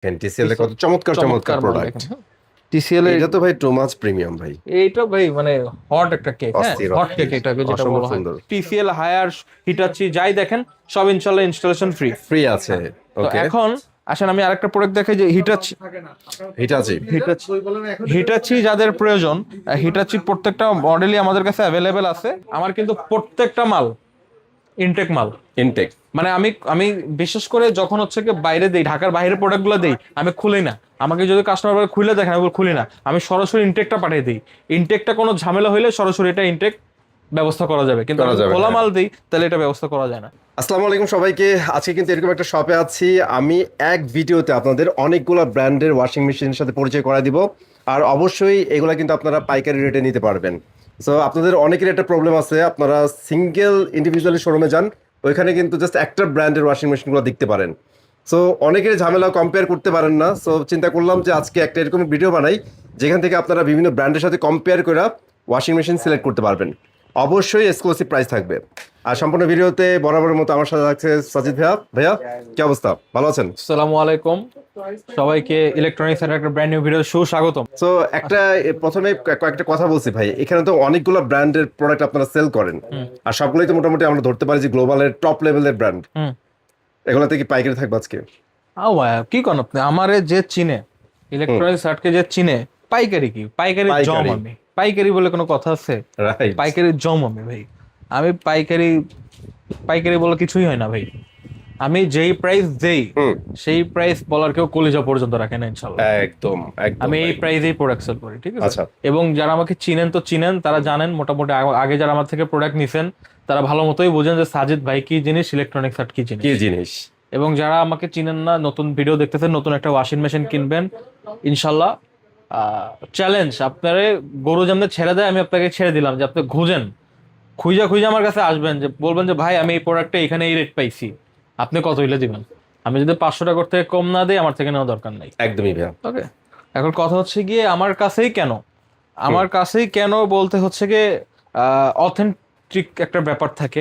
TCL এর কত চমৎকার চমৎকার প্রোডাক্ট। টিসিএল এটা তো ভাই টু মাচ প্রিমিয়াম ভাই, এইটা ভাই মানে হট একটা কেক, হ্যাঁ অস্থির, হট কেক এটাকে যেটা অসম্ভব বলা হয়। সুন্দর। টিসিএল হায়ার হিটাচি যাই দেখেন সব ইনশাআল্লাহ ইনস্টলেশন ফ্রি। ফ্রি আছে। তো ওকে, এখন আসেন আমি আরেকটা প্রোডাক্ট দেখাই যে হিটাচি। হিটাচি হিটাচি যাদের প্রয়োজন, হিটাচি প্রত্যেকটা মডেলই আমাদের কাছে অ্যাভেলেবেল আছে। আমার কিন্তু প্রত্যেকটা মাল ইনটেক মাল। ইনটেক মানে আমি আমি বিশেষ করে যখন হচ্ছে কি বাইরে দেই, ঢাকার বাইরে প্রোডাক্টগুলো দেই, আমি খুলি না। আমাকে যদি কাস্টমার খুলে দেখেন আমি খুলি না, আমি সরাসরি ইনটেকটা পাঠিয়ে দিই। ইনটেকটা কোনো ঝামেলা হইলে সরাসরি এটা ইনটেক ব্যবস্থা করা যাবে, কিন্তু করা আমি যাবে, খোলা হ্যাঁ। মাল দিই তাহলে এটা ব্যবস্থা করা যায় না। আসসালামু আলাইকুম সবাইকে। আজকে কিন্তু এরকম একটা শপে আছি আমি, এক ভিডিওতে আপনাদের অনেকগুলো ব্র্যান্ডের ওয়াশিং মেশিনের সাথে পরিচয় করা দিব। আর অবশ্যই এগুলা কিন্তু আপনারা পাইকারি রেটে নিতে পারবেন। সো আপনাদের অনেকের একটা প্রবলেম আছে, আপনারা সিঙ্গেল ইন্ডিভিজুয়ালি শোরুমে যান, ওইখানে কিন্তু জাস্ট একটা ব্র্যান্ডের ওয়াশিং মেশিনগুলো দেখতে পারেন। সো অনেকের ঝামেলা কম্পেয়ার করতে পারেন না। সো চিন্তা করলাম যে আজকে একটা এরকম ভিডিও বানাই যেখান থেকে আপনারা বিভিন্ন ব্র্যান্ডের সাথে কম্পেয়ার করে ওয়াশিং মেশিন সিলেক্ট করতে পারবেন। অবশ্যই এক্সক্লুসিভ প্রাইস থাকবে। আর সম্পূর্ণ ভিডিওতে বরাবরের মতো আমার সাথে থাকছে সাজিদ ভাইয়া। ভাইয়া কি অবস্থা, ভালো আছেন? আসসালামু আলাইকুম সবাইকে, ইলেকট্রনিক্স এর একটা ব্র্যান্ড নিউ ভিডিও সুস্বাগতম। সো একটা প্রথমে কয়েকটা কথা বলছি ভাই, এখানে তো অনেকগুলো ব্র্যান্ডের প্রোডাক্ট আপনারা সেল করেন, আর সবগুলোই তো মোটামুটি আমরা ধরতে পারি যে গ্লোবালের টপ লেভেলের ব্র্যান্ড। এগুলোতে কি পাইকারি থাকবে আজকে? কি কোন আপনি আমারে যে চিনে, ইলেকট্রনিক্স আর্টকে যে চিনে, পাইকারি কি পাইকারি জম আমি, পাইকারি বলে কোনো কথা আছে? রাইট, পাইকারি জম আমি ভাই। আমি পাইকারি পাইকারি বলে কিছুই হয় না ভাই। আমি যেই প্রাইস দেই সেই প্রাইস বলার কেউ কলিজা পর্যন্ত রাখে না ইনশাআল্লাহ। একদম একদম আমি এই ভাই। প্রাইসেই প্রোডাক্ট সেল করি, ঠিক আছে? আচ্ছা। এবং যারা আমাকে চিনেন তো চিনেন, তারা জানেন মোটামুটি আগে যারা আমার থেকে প্রোডাক্ট নিছেন তারা ভালো মতোই বুঝেন যে সাজিদ ভাই কি জিনিস, ইলেকট্রনিক্স আর্ট কি জিনিস। কি জিনিস। এবং যারা আমাকে চিনেন না, নতুন ভিডিও দেখতেছেন, নতুন একটা ওয়াশিং মেশিন কিনবেন ইনশাল্লাহ, চ্যালেঞ্জ আপনারে গরু যেমন ছেড়ে দেয়, আমি আপনাকে ছেড়ে দিলাম যে আপনি খুঁজা খুঁজা আমার কাছে আসবেন, যে বলবেন যে ভাই আমি এই প্রোডাক্টটা এখানে এই রেট পাইছি, আপনি কত হইলে দিবেন। আমি যদি 500 টাকার থেকে কম না দিই, আমার থেকে নেওয়া দরকার নাই। একদমই ভাইয়া। ওকে, এখন কথা হচ্ছে গিয়ে আমার কাছেই কেন, আমার কাছেই কেন বলতে হচ্ছে গিয়ে অথেন্টিক একটা ব্যাপার থাকে।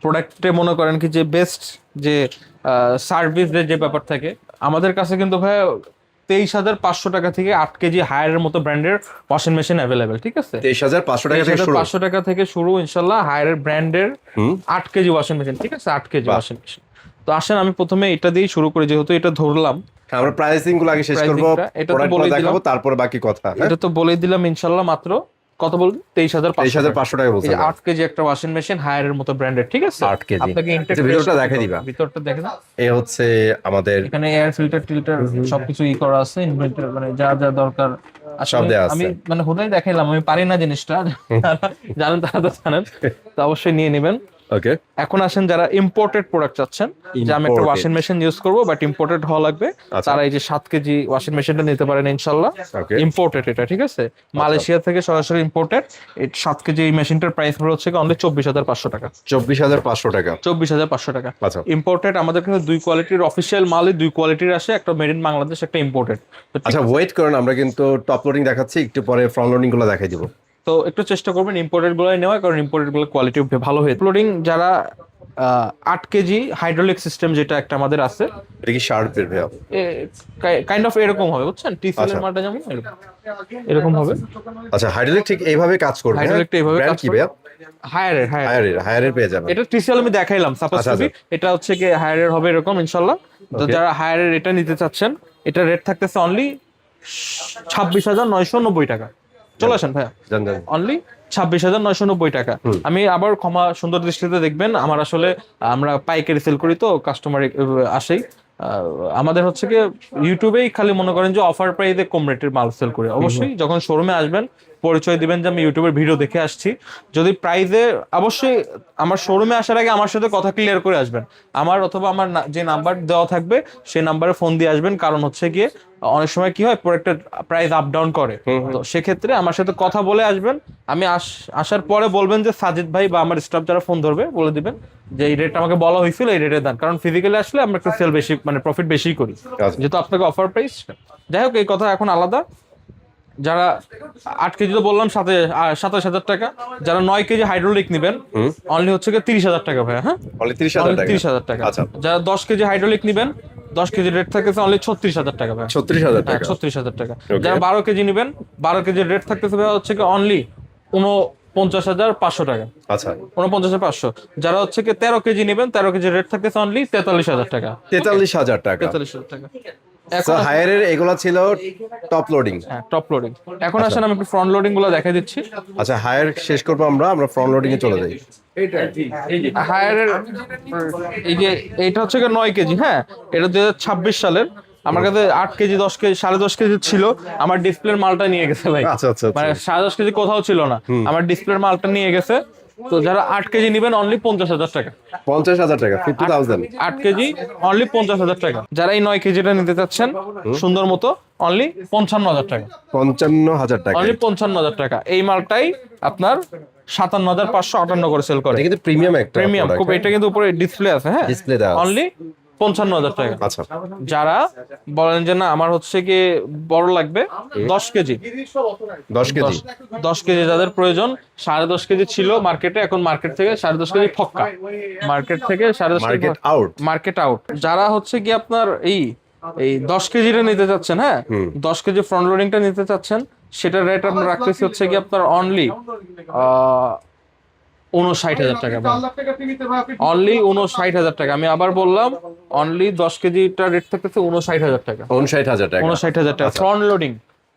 প্রোডাক্টে মনে করেন কি যে বেস্ট যে সার্ভিস যে ব্যাপার থাকে। আমাদের কাছে কিন্তু ভাই 23,500 টাকা থেকে 8 কেজি হায়ারের মতো ব্র্যান্ডের ওয়াশিং মেশিন অ্যাভেলেবেল, ঠিক আছে? 23,500 টাকা থেকে শুরু। 500 টাকা থেকে শুরু ইনশাল্লাহ হায়ারের ব্র্যান্ডের 8 কেজি ওয়াশিং মেশিন, ঠিক আছে? 8 কেজি ওয়াশিং মেশিন। তো আসেন আমি প্রথমে এটা দিয়ে শুরু করি, যেহেতু এটা ধরলাম। আমরা প্রাইসিং গুলো আগে শেষ করব, এটা তো বলে দেখাবো, তারপর বাকি কথা। এটা তো বলেই দিলাম ইনশাল্লাহ। মাত্র কত বল? 23,500 টাকা বলছেন। 8 কেজি একটা ওয়াশিং মেশিন হায়ারের মতো ব্র্যান্ডের, ঠিক আছে? 8 কেজি। আপনাকে ভিতরটা দেখাই দিবা। ভিতরটা দেখেন। এই হচ্ছে আমাদের, এখানে এয়ার ফিল্টার টিল্টার সবকিছু করা আছে, ইনভেন্টর মানে যা যা দরকার সব দেয়া আছে। আমি মানে হুদাই দেখাইলাম, আমি পারি না জিনিসটা, জানেন তারা তো জানেন, তো অবশ্যই নিয়ে নেবেন। ওকে, এখন আসেন যারা ইম্পোর্টেড প্রোডাক্ট চাচ্ছেন, যে আমি একটা ওয়াশিং মেশিন ইউজ করবো বাট ইম্পোর্টেড হওয়া লাগবে, তারা এই যে 7 কেজি ওয়াশিং মেশিনটা নিতে পারেন ইনশাল্লাহ। ইম্পোর্টেড এটা, ঠিক আছে? মালয়েশিয়া থেকে সরাসরি ইম্পোর্টেড। এই 7 কেজি এই মেশিনটার প্রাইস হচ্ছে অনলি 24,500 টাকা। 24,500 টাকা। 24,500 টাকা ইম্পোর্টেড। আমাদের কাছে দুই কোয়ালিটির অফিসিয়াল মালই দুই কোয়ালিটির আসে, একটা মেড ইন বাংলাদেশ, একটা ইম্পোর্টেড। আচ্ছা ওয়েট করেন, আমরা কিন্তু টপ লোডিং দেখাচ্ছি, একটু পরে ফ্রন্ট লোডিং গুলো দেখাই দিব। তো একটু চেষ্টা করবেন ইম্পোর্টেড গুলো নেওয়া, কারণ ইম্পোর্টেড গুলো কোয়ালিটি ভালো হয়। লোডিং যারা 8 কেজি হাইড্রোলিক সিস্টেম যেটা একটা আমাদের আছে, এটা কি শার্পের ভাইয়া? কাইন্ড অফ এরকম হবে, বুঝছেন? টিসিএল এর মালটা যেমন এরকম হবে। আচ্ছা, হাইড্রোলিক ঠিক এইভাবে কাজ করবে? হাইড্রোলিকটা এইভাবে কাজ করবে। হায়ারের পেয়ে যাবেন। এটা টিসিএল আমি দেখাইলাম সাপোজ টু, এটা হচ্ছে কি হায়ারের হবে এরকম ইনশাআল্লাহ। তো যারা হায়ারের এটা নিতে চাচ্ছেন, এটা রেট থাকতেছে অনলি 26,990 টাকা। চলে আসেন ভাইয়া, অনলি 26,990 টাকা। আমি আবার ক্ষমা সুন্দর দৃষ্টিতে দেখবেন, আমার আসলে আমরা পাইকারি সেল করি তো কাস্টমার আসেই। আমাদের হচ্ছে কি ইউটিউবেই খালি মনে করেন যে অফার প্রাইসে কম রেটের মাল সেল করি। অবশ্যই যখন শোরুমে আসবেন পরিচয় দিবেন যে আমি ইউটিউবের ভিডিও দেখে আসছি। যদি প্রাইসে, অবশ্যই আমার শোরুমে আসার আগে আমার সাথে কথা ক্লিয়ার করে আসবেন। আমার অথবা আমার যে নাম্বার দেওয়া থাকবে সেই নাম্বারে ফোন দিয়ে আসবেন, কারণ হচ্ছে গিয়ে অনেক সময় কি হয় প্রোডাক্টের প্রাইস আপ ডাউন করে। তো সেক্ষেত্রে আমার সাথে কথা বলে আসবেন। আমি আসার পরে বলবেন যে সাজিদ ভাই বা আমার স্টাফ যারা ফোন ধরবে বলে দিবেন যে এই রেটটা আমাকে বলা হয়েছিল, এই রেটে দেন। কারণ ফিজিক্যালি আসলে আমরা একটু সেল বেশি, মানে প্রফিট বেশি করি, যেহেতু আপনাকে অফার প্রাইস। যাই হোক, এই কথা এখন আলাদা। যারা 8 কেজি তো বললাম 27,000 টাকা। যারা 9 কেজি হাইড্রোলিক নেবেন অনলি হচ্ছে 30,000 টাকা ভাই। হ্যাঁ, 30,000 টাকা। 30,000 টাকা। যারা 10 কেজি হাইড্রোলিক নেবেন 10 কেজি রেট থাকতেছে অনলি 36,000 টাকা ভাই। 36,000 হ্যাঁ, টাকা। 36,000 টাকা। Okay. যারা 12 কেজি নেবেন, 12 কেজির রেট থাকতেছে ভাই হচ্ছে কি অনলি 49,500 টাকা। আচ্ছা, 49,500। যারা হচ্ছে কি 13 কেজি নেবেন, 13 কেজির রেট থাকতেছে অনলি 43,000 টাকা। 43,000 টাকা। 43,000 টাকা। সো হায়ারের এগুলা ছিল টপ লোডিং। হ্যাঁ, টপ লোডিং। এখন আসেন আমি একটু ফ্রন্ট লোডিং গুলো দেখাই দিচ্ছি। আচ্ছা, হায়ার শেষ করবো আমরা ফ্রন্ট লোডিং এ চলে যাই। হায়ারের এই যে এটা হচ্ছে কি 9 কেজি, হ্যাঁ, এটা 2026 সালের। আমার কাছে 8 কেজি 10 কেজি 10.5 কেজি ছিল, আমার ডিসপ্লের মালটা নিয়ে গেছে ভাই। আচ্ছা আচ্ছা মানে 10.5 কেজি কোথাও ছিল না, আমার ডিসপ্লের মালটা নিয়ে গেছে। তো যারা 8 কেজি নেবেন অনলি 50,000 টাকা। 50,000 টাকা, 50,000। 8 কেজি অনলি 50,000 টাকা। যারা এই 9 কেজিটা নিতে চাচ্ছেন সুন্দর মতো অনলি 55,000 টাকা। 55,000 টাকা। অনলি 55,000 টাকা। এই মালটাই আপনার 57,558 করে সেল করে। এটা কিন্তু প্রিমিয়াম একটা প্রিমিয়াম খুব। product, এটা কিন্তু উপরে ডিসপ্লে আছে, হ্যাঁ, ডিসপ্লে দেওয়া আছে। অনলি 55,000 টাকা। আচ্ছা, যারা বলেন যে না আমার হচ্ছে কি বড় লাগবে 10 কেজি, 10 কেজি। 10 কেজি যাদের প্রয়োজন, 10.5 কেজি ছিল মার্কেটে, এখন মার্কেট থেকে 10.5 কেজি ফক্কা, মার্কেট থেকে 10.5 KG market out. Market out. যারা হচ্ছে কি আপনার এই এই 10 কেজিটা নিতে চাচ্ছেন, হ্যাঁ, 10 কেজি ফ্রন্ট লোডিংটা নিতে চাচ্ছেন, সেটার রেট আমরা রাখতেছি হচ্ছে কি আপনার অনলি 59,000 টাকা। অনলি 59,000 টাকা। আমি আবার বললাম অনলি 10 কেজিটা রেট থাকতেছে 59,000 টাকা। 59,000 টাকা। 59,000 টাকা ফ্রন্ট লোডিং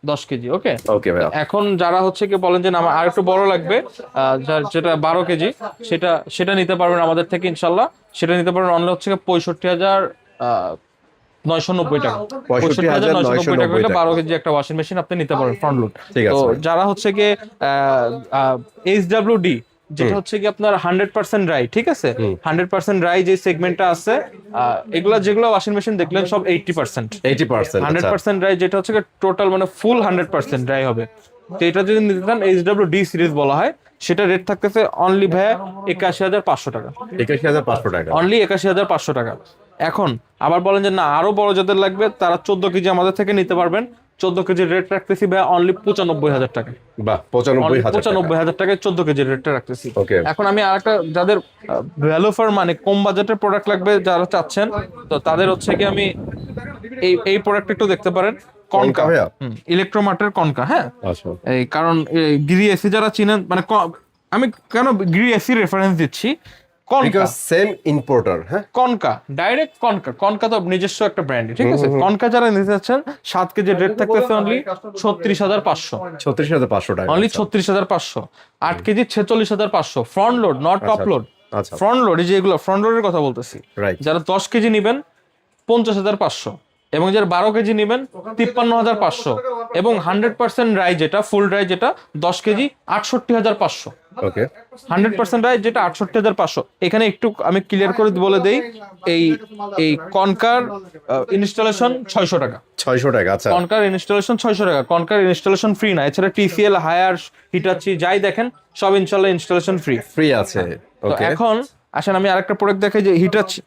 10 কেজি। ওকে, ওকে ভাই। এখন যারা হচ্ছে কি বলেন যে না আমার আর একটু বড় লাগবে, যেটা 12 কেজি, সেটা নিতে পারবেন আমাদের থেকে ইনশাল্লাহ। সেটা নিতে পারবেন অনলি হচ্ছে 65,990 টাকা। 65,990 টাকা হলে 12 কেজি একটা ওয়াশিং মেশিন আপনি নিতে পারবেন ফ্রন্ট লোড। ঠিক তো আছে। যারা হচ্ছে কি HWD, যেটা হচ্ছে কি আপনার 100% ড্রাই, ঠিক আছে, 100% ড্রাই যে সেগমেন্টটা আছে, এগুলা যেগুলো ওয়াশিং মেশিন দেখলেন সব 80%। 80%। 100% ড্রাই যেটা হচ্ছে টোটাল মানে ফুল 100% ড্রাই হবে। তো এটা যদি নিতে চান HWD সিরিজ বলা হয়, সেটা রেট থাকতেছে অনলি ভাইয়া 81,500 টাকা। 81,500 টাকা। অনলি 81,500 টাকা। এখন আবার বলেন যে না আরো বড় যাদের লাগবে তারা 14 কেজি আমাদের থেকে নিতে পারবেন। 14 কেজির রেট রাখতেছি ভাই অনলি 95,000 টাকা। বাহ, 95,000 টাকা। 95,000 টাকায় 14 কেজির রেটটা রাখতেছি। ওকে। এখন আমি আরেকটা যাদের ভ্যালু ফর মানে কম বাজেটের প্রোডাক্ট লাগবে যারা চাচ্ছেন, তো তাদের হচ্ছে কি আমি এই প্রোডাক্ট একটু দেখতে পারেন। কনকা, ভাইয়া? ইলেকট্রোমার্টের কনকা, হ্যাঁ। আচ্ছা। এই কারণ গিরি এসি যারা চিনেন, মানে আমি কেন গিরি এসি রেফারেন্স দিচ্ছি, কনকা বিকজ সেম ইম্পোর্টার। হ্যাঁ, কনকা ডাইরেক্ট কনকা তো নিজস্ব একটা ব্র্যান্ড, ঠিক আছে। কনকা যারা নিতে চাচ্ছেন 7 কেজির রেট থাকতেছে অনলি 36,500। 36,500 টাকা। Only 36,500। 8 KG 46,500 front load, not top load. আচ্ছা। ফ্রন্ট লোড, এই যে এগুলো ফ্রন্ট লোডের কথা বলতেছি। রাইট। যারা 10 কেজি নেবেন 50,500, এবং যারা 12 কেজি নেবেন 53,500, এবং 100% ড্রাই যেটা ফুল ড্রাই যেটা 10 কেজি 68,500। ওকে। 100% ড্রাই যেটা 68,500। এখানে একটু আমি ক্লিয়ার করে বলে দেই, এই কনকার ইনস্টলেশন 600 টাকা। 600 টাকা। আচ্ছা। কনকার ইনস্টলেশন 600 টাকা। কনকার ইনস্টলেশন ফ্রি না, এছাড়া TCL, হায়ার, হিটাচি যাই দেখেন সব ইনশাআল্লাহ ইনস্টলেশন ফ্রি। ফ্রি আছে। তো ওকে। এখন আসেন আমি আরেকটা প্রোডাক্ট দেখাই, যে হিটাচি।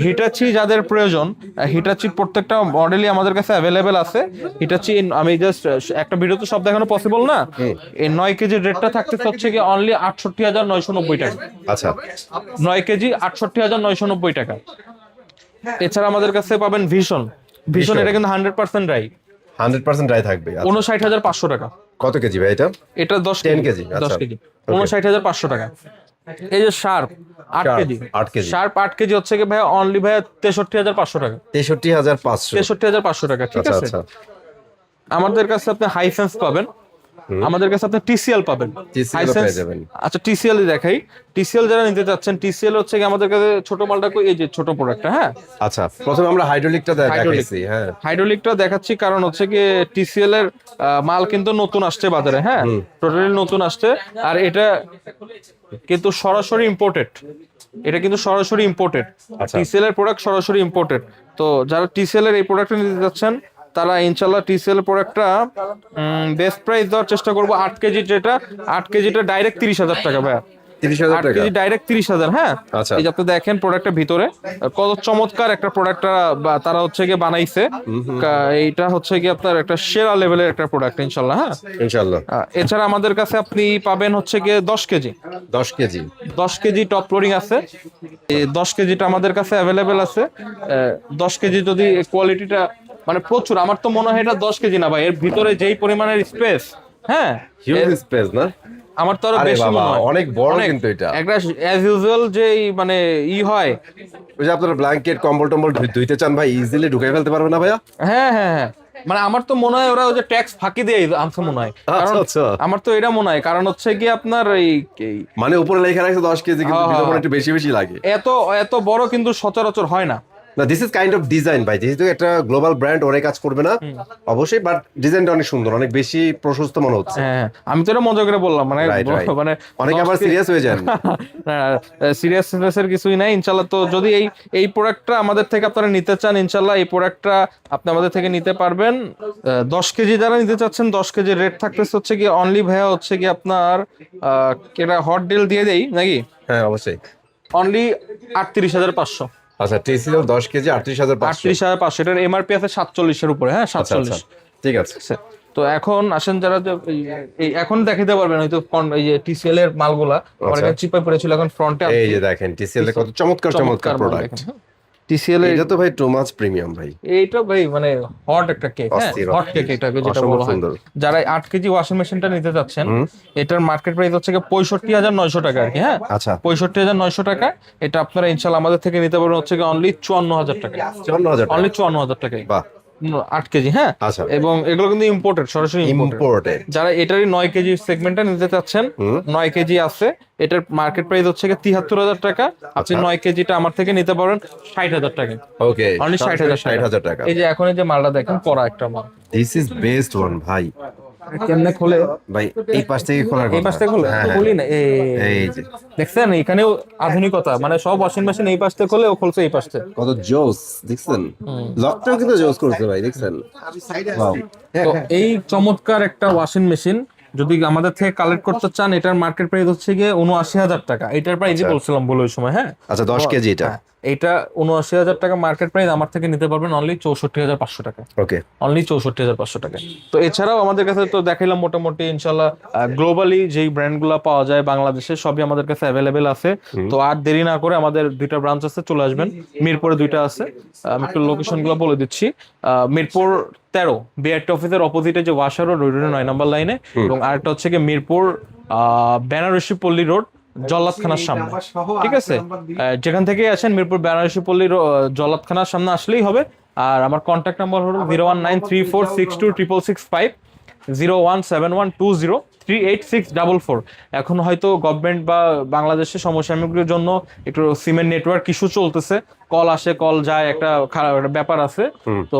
হিটাচি যাদের প্রয়োজন, হিটাচির প্রত্যেকটা মডেলই আমাদের কাছে অ্যাভেলেবেল আছে। হিটাচি আমি জাস্ট একটা ভিডিও তো সব দেখানো পসিবল না। এই 9 কেজির রেটটা থাকতেছে হচ্ছে কি অনলি 68,990 টাকা। আচ্ছা। 9 কেজি 68,990 টাকা। এছাড়া আমাদের কাছে পাবেন ভিশন। এটা কিন্তু 100% ড্রাই, 100% ড্রাই থাকবে। আচ্ছা। 59,500 টাকা। কত কেজি ভাই এটা? এটা 10 কেজি। 10 আচ্ছা। কেজি 59,500 টাকা। এই যে sharp 8 KG, 8 KG. Sharp 8 KG হচ্ছে কি ভাই অনলি ভাই 63,500 টাকা। 63,500। 63,500 টাকা, ঠিক আচ্ছা আছে। আচ্ছা। আমাদের কাছে আপনি হাইসেন্স পাবেন, আমাদের কাছে আপনি TCL পাবেন। TCL পেয়ে যাবেন। আচ্ছা, TCL দেখাই। TCL যারা নিতে চাচ্ছেন, TCL হচ্ছে কি আমাদের কাছে ছোট মালটা, এই যে ছোট প্রোডাক্টটা, হ্যাঁ। আচ্ছা, প্রথমে আমরা হাইড্রোলিকটা দেখাইছি। হ্যাঁ, হাইড্রোলিকটা দেখাচ্ছি কারণ হচ্ছে কি TCL এর মাল কিন্তু নতুন আসছে বাজারে, হ্যাঁ, টোটালি নতুন আসছে। আর এটা কিন্তু সরাসরি ইম্পোর্টেড, আচ্ছা। TCL এর প্রোডাক্ট সরাসরি ইম্পোর্টেড। তো যারা TCL এর এই প্রোডাক্টটা নিতে যাচ্ছেন তারা ইনশাল্লাহ TCL প্রোডাক্টটা বেস্ট প্রাইস দেওয়ার চেষ্টা করবো। 8 কেজিটা ডাইরেক্ট 30,000 টাকা ভাইয়া। 30,000 টাকা। কেজি ডাইরেক্ট 30,000, হ্যাঁ। আচ্ছা। এই যে আপনি দেখেন প্রোডাক্টের ভিতরে কত চমৎকার একটা প্রোডাক্টটা তারা হচ্ছে গিয়ে বানাইছে। এইটা হচ্ছে কি আপনার একটা সেরা লেভেলের একটা প্রোডাক্ট ইনশাল্লাহ, হ্যাঁ, ইনশাআল্লাহ। এছাড়া আমাদের কাছে আপনি পাবেন হচ্ছে গিয়ে 10 KG 10 KG 10 KG top loading আছে। এই 10 কেজিটা আমাদের কাছে অ্যাভেলেবেল আছে। 10 কেজি যদি কোয়ালিটিটা মানে প্রচুর, আমার তো মনে হয় এটা 10 কেজি না ভাই, এর ভিতরে যেই পরিমাণের স্পেস, হ্যাঁ হিউজ স্পেজ না? আমার তো আরো আরে বেশি বাবা, মনে হয়। অনেক বড় কিন্তু এটা। একটা অ্যাজ ইউজুয়াল যেই মানে হয়। ওই যে আপনারা ব্ল্যাঙ্কেট কম্বল টম্বল ধুইতে চান ভাই, ইজিলি ঢুকাই ফেলতে পারবে না ভাইয়া? হ্যাঁ হ্যাঁ হ্যাঁ, মানে আমার তো মনে হয় ওরা ওই যে ট্যাক্স ফাঁকি দিয়ে আনছে মনে হয়, কারণ আচ্ছা। আমার তো এটা মনে হয়, কারণ হচ্ছে কি আপনার এই মানে উপরে লেখা রাখছে 10 কেজি, কিন্তু হ্যাঁ, ভিতরে হ্যাঁ। একটু বেশি বেশি লাগে। এত এত বড় কিন্তু সচরাচর হয় না। না, this is kind of design ভাই, যেহেতু একটা গ্লোবাল ব্র্যান্ড, ওরে কাজ করবে না অবশ্যই, বাট ডিজাইনটা অনেক সুন্দর, অনেক বেশি প্রশস্ত মনে হচ্ছে। হ্যাঁ, আমি তো এটা মজা করে বললাম, মানে Right, right. মানে অনেকে আবার সিরিয়াস হয়ে যান। সিরিয়াসনেসের কিছুই নাই ইনশাল্লাহ। তো যদি এই প্রোডাক্টটা আমাদের থেকে আপনারা নিতে চান, ইনশাল্লাহ এই প্রোডাক্টটা আপনি আমাদের থেকে নিতে পারবেন। 10 কেজি যারা নিতে চাচ্ছেন, 10 কেজি রেট থাকতেছে হচ্ছে কি অনলি ভাইয়া হচ্ছে কি আপনার এটা হট ডিল দিয়ে দেই নাকি? হ্যাঁ অবশ্যই। অনলি 38,500। আচ্ছা, টিসিএল 10 কেজি 38,500। 38,500, এটার এমআরপি আছে 47 এর উপরে, হ্যাঁ 47। ঠিক আছে। তো এখন আসেন যারা এই এখন দেখাতে পারবেন হয়তো এই যে টিসিএল এর মালগুলা আমার এখানে চিপায় পড়েছিল, এখন ফ্রন্টে এই যে দেখেন টিসিএল এর কত চমৎকার চমৎকার প্রোডাক্ট। টিসিএল এর এটা তো ভাই টু মাচ প্রিমিয়াম ভাই। এইটা ভাই মানে হট একটা কেক, হ্যাঁ অস্থির, হট কেক এটাকে যেটা অসম্ভব বলা হয়। সুন্দর। যারা 8 কেজি ওয়াশিং মেশিনটা নিতে যাচ্ছেন, এটার মার্কেট প্রাইস হচ্ছে 65,900 টাকা আর কি, হ্যাঁ আচ্ছা 65,900 টাকা। এটা আপনারা ইনশাআল্লাহ আমাদের থেকে নিতে পারবেন হচ্ছে অনলি 54,000 টাকা। 54,000 অনলি 54,000 টাকায়। বাহ। 8 কেজি, হ্যাঁ। আচ্ছা। এবং এগুলো কিন্তু ইম্পোর্টেড, সরাসরি ইম্পোর্টেড। যারা এটারই 9 কেজি সেগমেন্টটা নিতে চাচ্ছেন, 9 কেজি আছে, এটার মার্কেট প্রাইস হচ্ছে 73,000 টাকা। আপনি 9 কেজিটা আমার থেকে নিতে পারেন 60,000 টাকা। ওকে, অনলি 60,000 টাকা। এই যে এখন এই যে মালটা দেখেন, পরা একটা মাল। দিস ইজ বেস্ট ওয়ান ভাই। কেমনে খোলে ভাই? এই পাশ থেকে খোলার কথা। এই পাশ থেকে খোলে, খুলি না এই যে দেখছেন, এখানেও আধুনিকতা, মানে সব ওয়াশিং মেশিন এই পাশ থেকে খোলে, ও খুলছে এই পাশ থেকে। কত জোস দেখছেন, লকটাও কিন্তু জোস করছে ভাই, দেখছেন? Wow. তো এই চমৎকার একটা ওয়াশিং মেশিন যদি আমাদের থেকে কালেক্ট করতে চান, এটার মার্কেট প্রাইস হচ্ছে গিয়ে 79,000 টাকা। এটার প্রাইস বলছিলাম বলে ওই সময়, হ্যাঁ। আচ্ছা 10 কেজি এটা। এটা 79,000 টাকা মার্কেট প্রাইস, আমার থেকে নিতে পারবেন অনলি 64,500 টাকা। ওকে, অনলি 64,500 টাকা। তো এছাড়াও আমাদের কাছে তো দেখাইলাম মোটামুটি ইনশাল্লাহ গ্লোবালি যেই ব্র্যান্ডগুলো পাওয়া যায় বাংলাদেশে সবই আমাদের কাছে অ্যাভেলেবেল আছে। তো আর দেরি না করে আমাদের 2টা ব্রাঞ্চ আছে, চলে আসবেন। মিরপুরে 2টা আছে, আমি একটু লোকেশনগুলো বলে দিচ্ছি। মিরপুর 13 বিআরটি অফিসের অপোজিটে যে ওয়াশার রোড, 9 নম্বর লাইনে। এবং আরেকটা হচ্ছে কি মিরপুর বেনারসি পল্লী রোড, জল্লাদখানার সামনে। ঠিক আছে, যেখান থেকে আসেন মিরপুর বেনারসি পল্লী জল্লাদখানার সামনে আসলেই হবে। আর আমার কন্ট্যাক্ট নাম্বার হলো 01934626665, 01712038644। এখন হয়তো গভর্নমেন্ট বা বাংলাদেশের সমসাময়িকদের জন্য একটু সিমের নেটওয়ার্ক ইস্যু চলতেছে, কল আসে কল যায়, একটা খারাপ একটা ব্যাপার আছে। তো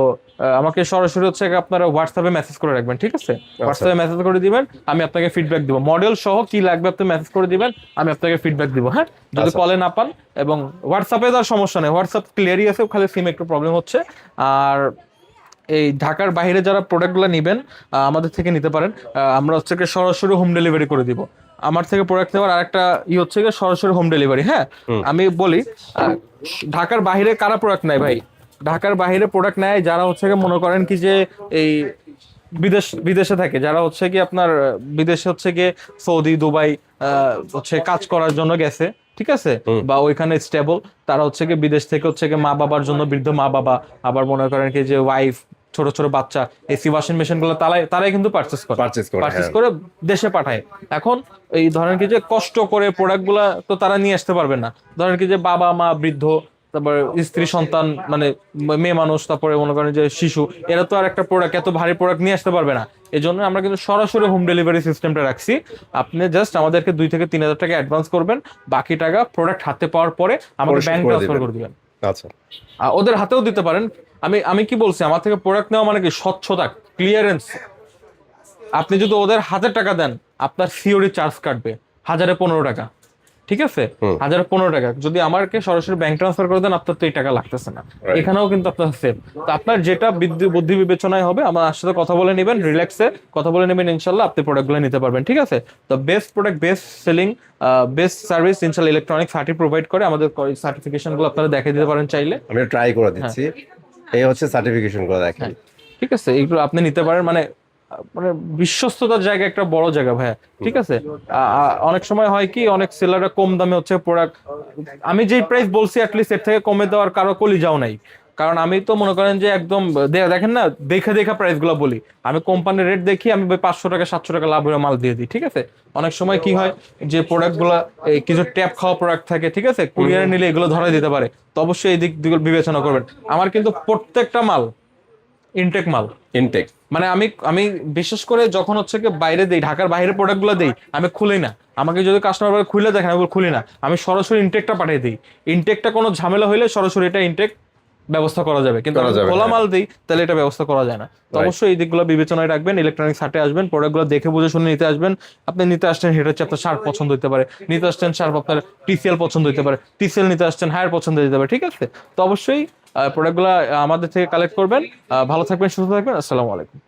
আমাকে সরাসরি হচ্ছে আপনারা হোয়াটসঅ্যাপে মেসেজ করে রাখবেন, ঠিক আছে? হোয়াটসঅ্যাপে মেসেজ করে দিবেন, আমি আপনাকে ফিডব্যাক দিব। মডেল সহ কি লাগবে আপনি মেসেজ করে দিবেন, আমি আপনাকে ফিডব্যাক দিব, হ্যাঁ। যদি কলে না পান, এবং হোয়াটসঅ্যাপে তার সমস্যা নেই, হোয়াটসঅ্যাপ ক্লিয়ারই আছে, খালি সিম একটু প্রবলেম হচ্ছে। আর এই ঢাকার বাইরে যারা প্রোডাক্টগুলো নেবেন আমাদের থেকে নিতে পারেন। আমরা হচ্ছে সরাসরি হোম ডেলিভারি করে দিব। আমার থেকে প্রোডাক্ট নেওয়ার আরেকটা হচ্ছে সরাসরি হোম ডেলিভারি, হ্যাঁ। আমি বলি ঢাকার বাইরে কারা প্রোডাক্ট নেয় ভাই? ঢাকার বাইরে প্রোডাক্ট নেয় যারা হচ্ছে মনে করেন কি যে এই বিদেশে থাকে, যারা হচ্ছে কি আপনার বিদেশে হচ্ছে গিয়ে সৌদি দুবাই হচ্ছে কাজ করার জন্য গেছে, ঠিক আছে, বা ওইখানে স্টেবল, তারা হচ্ছে কি বিদেশ থেকে হচ্ছে কি মা বাবার জন্য, বৃদ্ধ মা বাবা, আবার মনে করেন কি যে ওয়াইফ, ছোট ছোট বাচ্চা, এসি ওয়াশিং মেশিন গুলো তারাই কিন্তু পারচেজ করে দেশে পাঠায়। এখন এই ধরেন কি যে কষ্ট করে প্রোডাক্ট গুলা তো তারা নিয়ে আসতে পারবে না। ধরেন কি যে বাবা মা, বৃদ্ধ, তারপরে স্ত্রী সন্তান, মানে মেয়ে মানুষ, তারপরে মনে করেন যে শিশু, এরা তো আর একটা প্রোডাক্ট, এত ভারী প্রোডাক্ট নিয়ে আসতে পারবে না। এই জন্য আমরা কিন্তু সরাসরি হোম ডেলিভারি সিস্টেমটা রাখছি। আপনি জাস্ট আমাদেরকে 2 থেকে 3,000 টাকা অ্যাডভান্স করবেন, বাকি টাকা প্রোডাক্ট হাতে পাওয়ার পরে আমাকে ব্যাংক ট্রান্সফার করে দিবেন। আচ্ছা, ওদের হাতেও দিতে পারেন। আমি কি বলছি, আমার থেকে প্রোডাক্ট নেওয়া মানে কি স্বচ্ছতা, ক্লিয়ারেন্স। আপনি যদি ওদের হাজার টাকা দেন, আপনার সিওরি চার্জ কাটবে 1015 টাকা, ঠিক আছে? 1015 টাকা। যদি আমাকে সরাসরি ব্যাংক ট্রান্সফার করে দেন, আপনার তো এই টাকা লাগতেছে না। এখানেও কিন্তু আপনার সেভ। তো আপনার যেটা বুদ্ধি বিবেচনায় হবে, আমার সাথে কথা বলে নেবেন, রিল্যাক্সে কথা বলে নেবেন, ইনশাল্লাহ আপনি প্রোডাক্টগুলো নিতে পারবেন, ঠিক আছে? তো best product, best selling, best service ইনশাল্লাহ ইলেকট্রনিক সার্টি প্রোভাইড করে। আমাদের সার্টিফিকেশন গুলো আপনারা দেখে দিতে পারেন চাইলে। আমি ট্রাই করে দিচ্ছি। এই হচ্ছে সার্টিফিকেশন গুলো দেখেন, ঠিক আছে? এইগুলো আপনি নিতে পারেন, মানে মানে বিশ্বস্ততার জায়গা একটা বড় জায়গা ভাইয়া, ঠিক আছে। অনেক সময় হয় কি, অনেক সেলাররা কম দামে হচ্ছে প্রোডাক্ট, আমি যেই প্রাইস বলছি অ্যাটলিস্ট এর থেকে কমে দেওয়ার কারো কলিজাও নাই। কারণ আমি তো মনে করেন যে একদম দেখেন না, দেখে দেখা প্রাইস গুলো বলি, আমি কোম্পানির রেট দেখি, আমি 500 টাকা 700 টাকা লাভ হয়ে মাল দিয়ে দিই, ঠিক আছে। অনেক সময় কি হয় যে প্রোডাক্ট গুলা কিছু ট্যাপ খাওয়া প্রোডাক্ট থাকে, ঠিক আছে, কুরিয়ারে নিলে এগুলো ধরে দিতে পারে, তো অবশ্যই এই দিকগুলো বিবেচনা করবেন। আমার কিন্তু প্রত্যেকটা মাল ইনটেক মাল, ইনটেক। মানে আমি আমি বিশেষ করে যখন হচ্ছে কি বাইরে দেই, ঢাকার বাইরে প্রোডাক্ট গুলো দেই, আমি খুলি না। আমাকে যদি কাস্টমার খুলে দেখেন, আমি খুলি না, আমি সরাসরি ইনটেকটা পাঠিয়ে দিই। ইনটেকটা কোনো ঝামেলা হইলে সরাসরি এটা ইনটেক ব্যবস্থা করা যাবে, কিন্তু আমি খোলা মাল দিই তাহলে এটা ব্যবস্থা করা যায় না। তো অবশ্যই এই দিকগুলো বিবেচনায় রাখবেন। ইলেকট্রনিক্স হাটে আসবেন, প্রোডাক্টগুলো দেখে বুঝে শুনে নিতে আসবেন। আপনি নিতে আসছেন হেড হচ্ছে আপনার শার্প পছন্দ হতে পারে, নিতে আসছেন শার্প আপনার টিসিএল পছন্দ হতে পারে, টিসিএল নিতে আসছেন হায়ার পছন্দ হতে পারে, ঠিক আছে। তো অবশ্যই প্রোডাক্টগুলো আমাদের থেকে কালেক্ট করবেন। ভালো থাকবেন, সুস্থ থাকবেন। আসসালামু আলাইকুম।